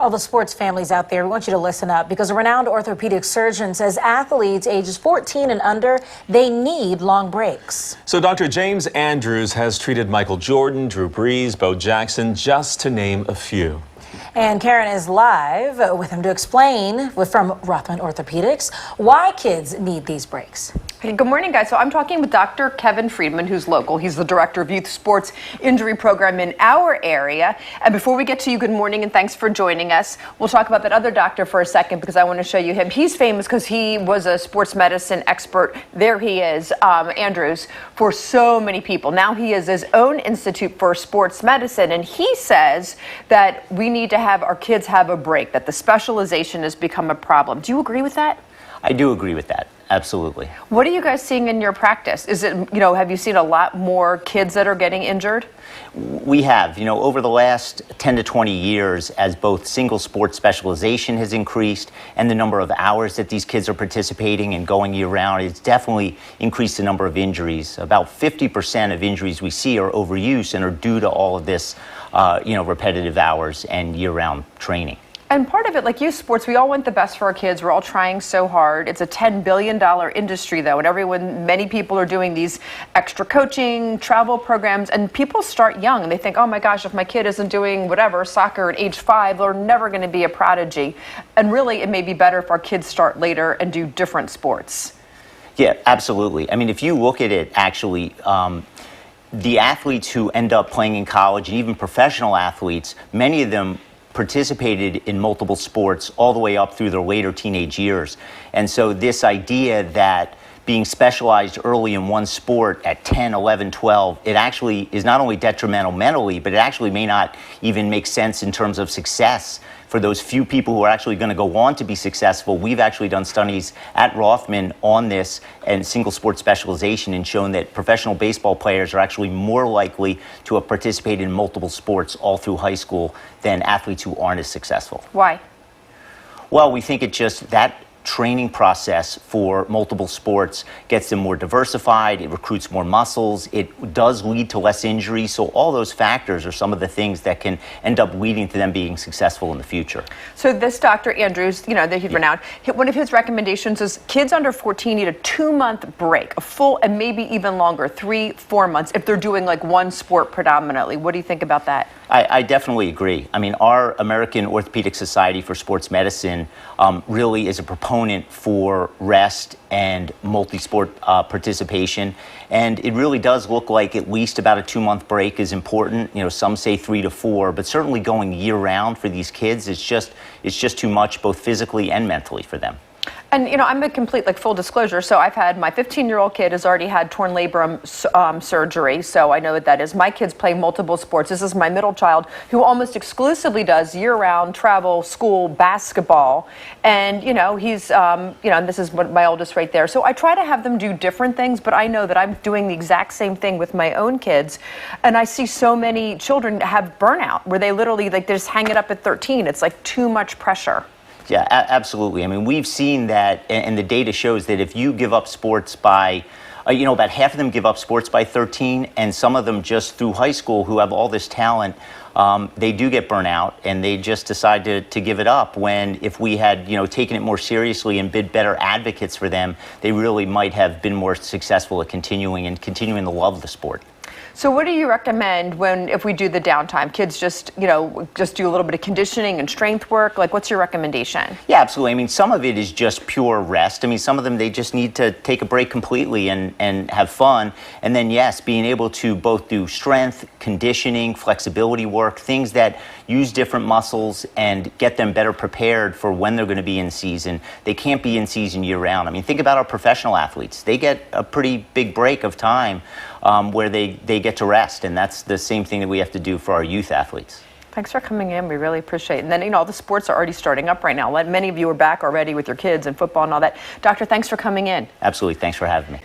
All the sports families out there, we want you to listen up because a renowned orthopedic surgeon says athletes ages 14 and under, they need long breaks. So Dr. James Andrews has treated Michael Jordan, Drew Brees, Bo Jackson, just to name a few. And Karen is live with him to explain from Rothman Orthopedics why kids need these breaks. Hey, good morning, guys. So I'm talking with Dr. Kevin Friedman, who's local. He's the director of youth sports injury program in our area. And before we get to you, good morning and thanks for joining us. We'll talk about that other doctor for a second because I want to show you him. He's famous because he was a sports medicine expert. There he is, Andrews, for so many people. Now he has his own institute for sports medicine, and he says that we need to have our kids have a break, that the specialization has become a problem. Do you agree with that? I do agree with that. Absolutely. What are you guys seeing in your practice? Is it, have you seen a lot more kids that are getting injured? We have, over the last 10 to 20 years, as both single sport specialization has increased and the number of hours that these kids are participating and going year round, it's definitely increased the number of injuries. About 50% of injuries we see are overuse and are due to all of this, repetitive hours and year round training. And part of it, like youth sports, we all want the best for our kids. We're all trying so hard. It's a $10 billion industry, though, and many people are doing these extra coaching, travel programs, and people start young, and they think, oh my gosh, if my kid isn't doing whatever, soccer at age 5, they're never going to be a prodigy. And really, it may be better if our kids start later and do different sports. Yeah, absolutely. I mean, if you look at it, actually, the athletes who end up playing in college, and even professional athletes, many of them participated in multiple sports all the way up through their later teenage years. And so this idea that being specialized early in one sport at 10, 11, 12, it actually is not only detrimental mentally, but it actually may not even make sense in terms of success for those few people who are actually going to go on to be successful. We've actually done studies at Rothman on this and single sport specialization and shown that professional baseball players are actually more likely to have participated in multiple sports all through high school than athletes who aren't as successful. Why? Well, we think it just that training process for multiple sports gets them more diversified, it recruits more muscles, it does lead to less injuries. So all those factors are some of the things that can end up leading to them being successful in the future. So this Dr. Andrews, that he's renowned, one of his recommendations is kids under 14 need a 2-month break, a full and maybe even longer, 3-4 months, if they're doing like one sport predominantly. What do you think about that? I definitely agree. I mean, our American Orthopedic Society for Sports Medicine really is a proponent for rest and multi-sport participation. And it really does look like at least about a 2-month break is important. Some say 3 to 4, but certainly going year round for these kids, it's just too much, both physically and mentally for them. And, I'm a complete, full disclosure. So I've had my 15-year-old kid has already had torn labrum surgery. So I know what that is. My kids play multiple sports. This is my middle child who almost exclusively does year-round travel, school, basketball. And, he's, and this is my oldest right there. So I try to have them do different things, but I know that I'm doing the exact same thing with my own kids. And I see so many children have burnout where they literally, they just hang it up at 13. It's like too much pressure. Yeah, absolutely. I mean, we've seen that, and the data shows that if you give up sports by, about half of them give up sports by 13, and some of them just through high school who have all this talent, they do get burnout, and they just decide to give it up. When if we had, taken it more seriously and been better advocates for them, they really might have been more successful at continuing to love the sport. So what do you recommend if we do the downtime? Kids just do a little bit of conditioning and strength work? What's your recommendation? Yeah, absolutely. I mean, some of it is just pure rest. I mean, some of them, they just need to take a break completely and have fun. And then, yes, being able to both do strength, conditioning, flexibility work, things that use different muscles and get them better prepared for when they're going to be in season. They can't be in season year round. I mean, think about our professional athletes. They get a pretty big break of time where they get to rest, and that's the same thing that we have to do for our youth athletes. Thanks for coming in. We really appreciate it. And then, all the sports are already starting up right now. Many of you are back already with your kids and football and all that. Doctor, thanks for coming in. Absolutely. Thanks for having me.